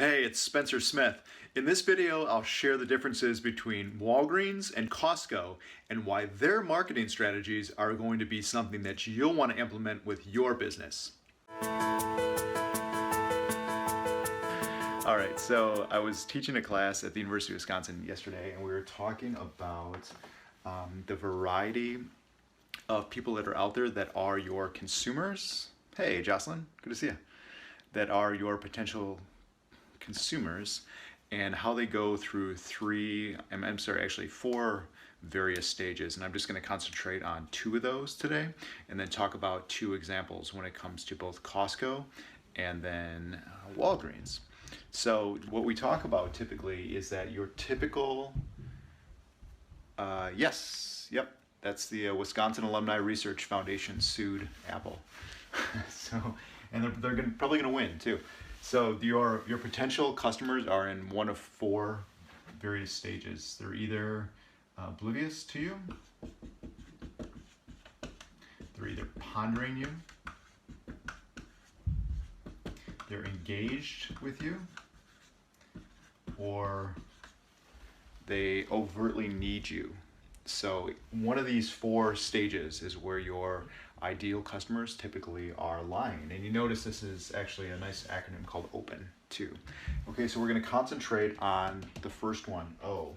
Hey, it's Spencer Smith. In this video, I'll share the differences between Walgreens and Costco and why their marketing strategies are going to be something that you'll want to implement with your business. All right, so I was teaching a class at the University of Wisconsin yesterday, and we were talking about the variety of people that are out there that are your consumers. Hey, Jocelyn, good to see you. That are your potential consumers and how they go through four various stages. And I'm just going to concentrate on two of those today and then talk about two examples when it comes to both Costco and then Walgreens. So what we talk about typically is that your typical, that's the Wisconsin Alumni Research Foundation sued Apple. And they're probably going to win too. So your potential customers are in one of four various stages. They're either oblivious to you, they're either pondering you, they're engaged with you, or they overtly need you. So one of these four stages is where your ideal customers typically are lying. And you notice this is actually a nice acronym called OPEN too. Okay, so we're going to concentrate on the first one, O.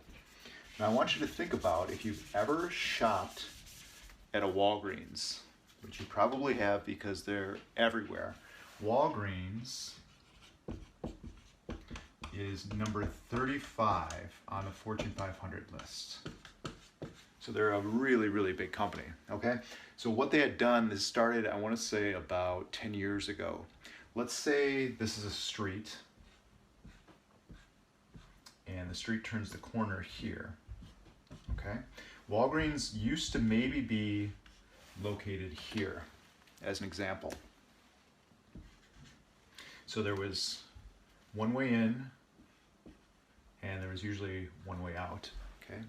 Now I want you to think about if you've ever shopped at a Walgreens, which you probably have because they're everywhere. Walgreens is number 35 on the Fortune 500 list. So they're a really, really big company, okay? So what they had done, this started, I wanna say about 10 years ago. Let's say this is a street, and the street turns the corner here, okay? Walgreens used to maybe be located here, as an example. So there was one way in, and there was usually one way out, okay?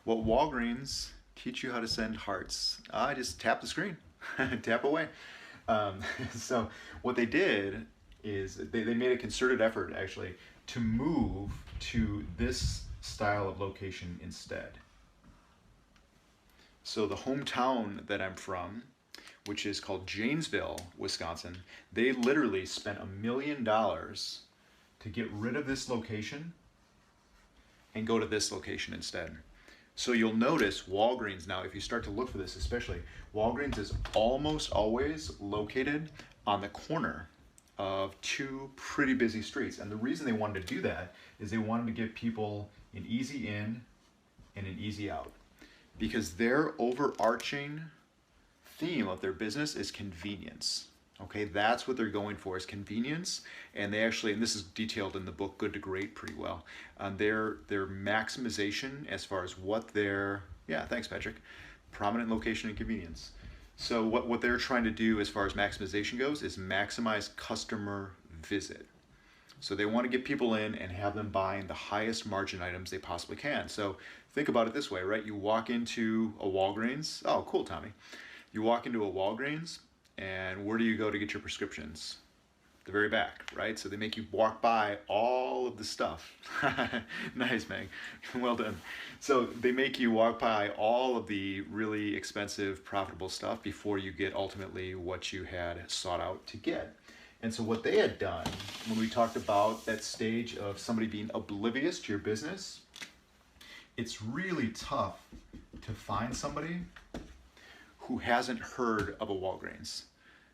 What Walgreens teach you how to send hearts. Just tap the screen, tap away. So what they did is they made a concerted effort actually to move to this style of location instead. So the hometown that I'm from, which is called Janesville, Wisconsin, they literally spent $1 million to get rid of this location and go to this location instead. So you'll notice Walgreens now, if you start to look for this especially, Walgreens is almost always located on the corner of two pretty busy streets. And the reason they wanted to do that is they wanted to give people an easy in and an easy out. Because their overarching theme of their business is convenience. Okay, that's what they're going for, is convenience. And they actually, and this is detailed in the book Good to Great pretty well, their maximization as far as what their, thanks Patrick, prominent location and convenience. So what they're trying to do as far as maximization goes is maximize customer visit. So they want to get people in and have them buying the highest margin items they possibly can. So think about it this way, right? You walk into a Walgreens, oh cool Tommy. You walk into a Walgreens, and where do you go to get your prescriptions? The very back, right? So they make you walk by all of the stuff. Nice, Meg. Well done. So they make you walk by all of the really expensive, profitable stuff before you get ultimately what you had sought out to get. And so what they had done, when we talked about that stage of somebody being oblivious to your business, it's really tough to find somebody who hasn't heard of a Walgreens.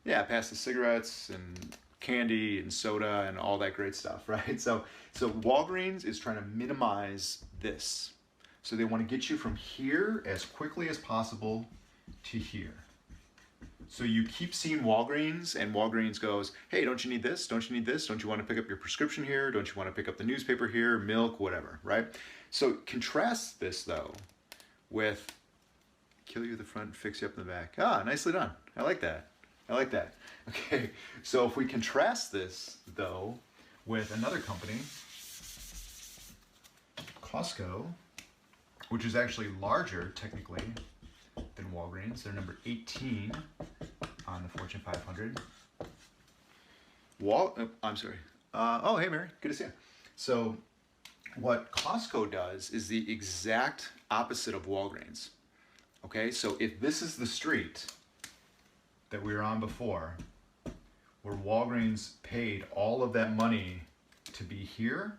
Yeah, past the cigarettes and candy and soda and all that great stuff, right? So Walgreens is trying to minimize this. So they want to get you from here as quickly as possible to here. So you keep seeing Walgreens, and Walgreens goes, hey, don't you need this? Don't you need this? Don't you want to pick up your prescription here? Don't you want to pick up the newspaper here, milk, whatever, right? So contrast this though with kill you at the front, fix you up in the back. Nicely done. I like that. I like that. Okay, so if we contrast this, though, with another company, Costco, which is actually larger, technically, than Walgreens. They're number 18 on the Fortune 500. Oh, hey, Mary. Good to see you. So, what Costco does is the exact opposite of Walgreens. Okay, so if this is the street that we were on before, where Walgreens paid all of that money to be here,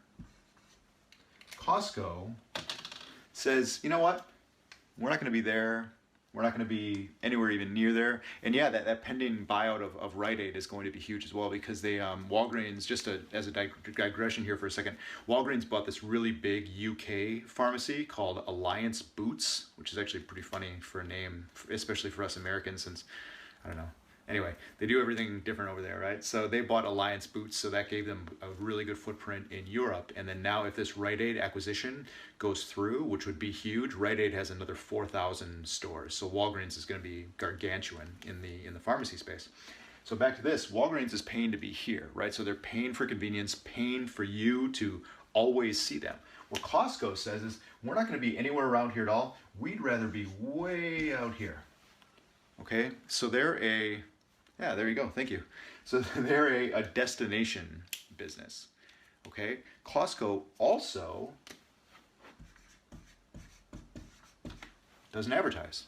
Costco says, you know what? We're not going to be there. We're not going to be anywhere even near there. And yeah, that pending buyout of Rite Aid is going to be huge as well, because they Walgreens, as a digression here for a second, Walgreens bought this really big UK pharmacy called Alliance Boots, which is actually pretty funny for a name, especially for us Americans, since, I don't know. Anyway, they do everything different over there, right? So they bought Alliance Boots, so that gave them a really good footprint in Europe. And then now if this Rite Aid acquisition goes through, which would be huge, Rite Aid has another 4,000 stores. So Walgreens is going to be gargantuan in the pharmacy space. So back to this, Walgreens is paying to be here, right? So they're paying for convenience, paying for you to always see them. What Costco says is, we're not going to be anywhere around here at all. We'd rather be way out here. Okay, so yeah, there you go. Thank you. So they're a destination business. Okay. Costco also doesn't advertise.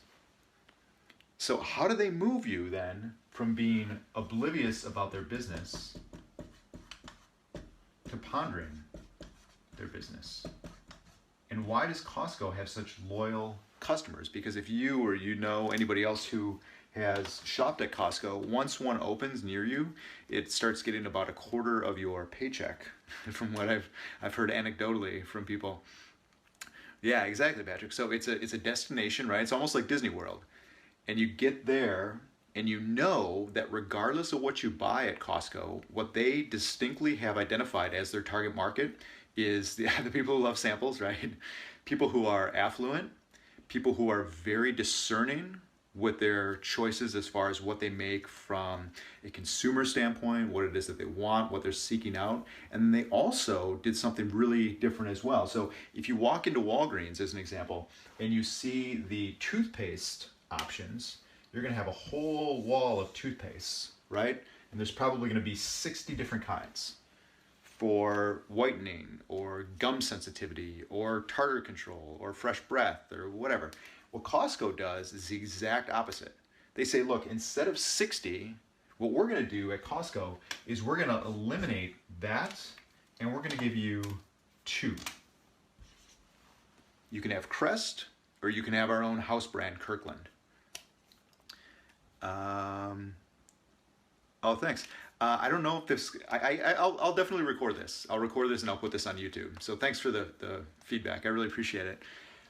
So how do they move you then from being oblivious about their business to pondering their business? And why does Costco have such loyal customers? Because if you or you know anybody else who has shopped at Costco, once one opens near you, it starts getting about a quarter of your paycheck, from what I've heard anecdotally from people. Yeah, exactly, Patrick. So it's a destination, right? It's almost like Disney World. And you get there and you know that regardless of what you buy at Costco, what they distinctly have identified as their target market is the people who love samples, right? People who are affluent, people who are very discerning with their choices as far as what they make from a consumer standpoint, what it is that they want, what they're seeking out. And they also did something really different as well. So if you walk into Walgreens, as an example, and you see the toothpaste options, you're gonna have a whole wall of toothpaste, right? And there's probably gonna be 60 different kinds for whitening or gum sensitivity or tartar control or fresh breath or whatever. What Costco does is the exact opposite. They say, look, instead of 60, what we're going to do at Costco is we're going to eliminate that and we're going to give you 2. You can have Crest or you can have our own house brand, Kirkland. Oh, thanks. I don't know if this, I'll definitely record this. I'll record this and I'll put this on YouTube. So thanks for the feedback. I really appreciate it.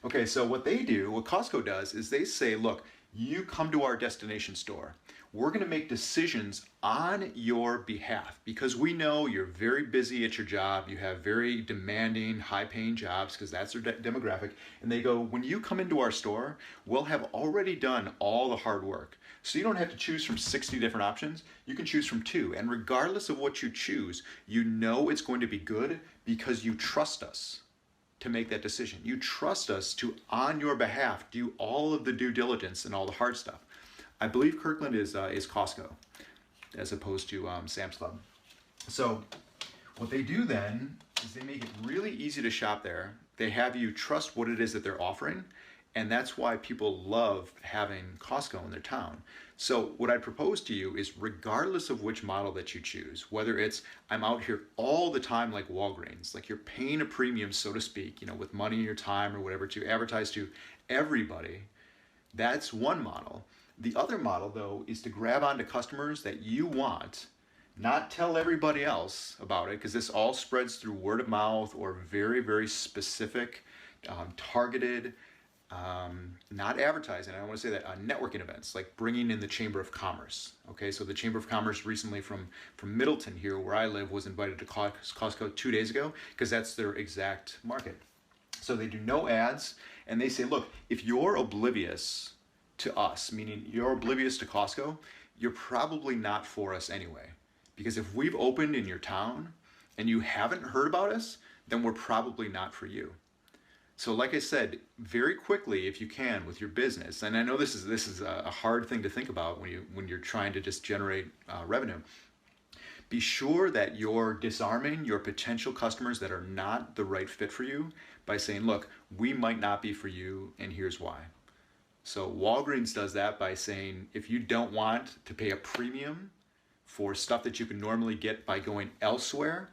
Okay, so what Costco does is they say, look, you come to our destination store. We're gonna make decisions on your behalf because we know you're very busy at your job. You have very demanding, high-paying jobs because that's their demographic. And they go, when you come into our store, we'll have already done all the hard work. So you don't have to choose from 60 different options. You can choose from 2. And regardless of what you choose, you know it's going to be good because you trust us to make that decision. You trust us to, on your behalf, do all of the due diligence and all the hard stuff. I believe Kirkland is Costco as opposed to Sam's Club. So what they do then is they make it really easy to shop there. They have you trust what it is that they're offering, and that's why people love having Costco in their town. So what I propose to you is, regardless of which model that you choose, whether it's I'm out here all the time like Walgreens, like you're paying a premium, so to speak, you know, with money, your time or whatever, to advertise to everybody, that's one model. The other model, though, is to grab onto customers that you want, not tell everybody else about it, because this all spreads through word of mouth or very, very specific, targeted, not advertising, I don't want to say that, networking events, like bringing in the Chamber of Commerce. Okay, so the Chamber of Commerce recently from Middleton here, where I live, was invited to Costco 2 days ago, because that's their exact market. So they do no ads, and they say, look, if you're oblivious to us, meaning you're oblivious to Costco, you're probably not for us anyway. Because if we've opened in your town and you haven't heard about us, then we're probably not for you. So like I said, very quickly, if you can, with your business, and I know this is a hard thing to think about when you're trying to just generate revenue. be sure that you're disarming your potential customers that are not the right fit for you by saying, look, we might not be for you, and here's why. So Walgreens does that by saying, if you don't want to pay a premium for stuff that you can normally get by going elsewhere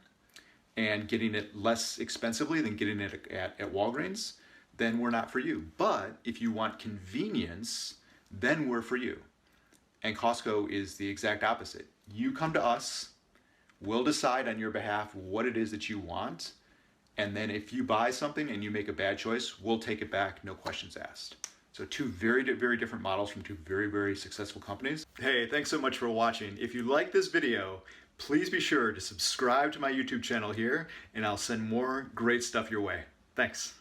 and getting it less expensively than getting it at Walgreens, then we're not for you. But if you want convenience, then we're for you. And Costco is the exact opposite. You come to us, we'll decide on your behalf what it is that you want, and then if you buy something and you make a bad choice, we'll take it back, no questions asked. So two very different models from two very successful companies. Hey, thanks so much for watching. If you like this video, please be sure to subscribe to my YouTube channel here, and I'll send more great stuff your way. Thanks.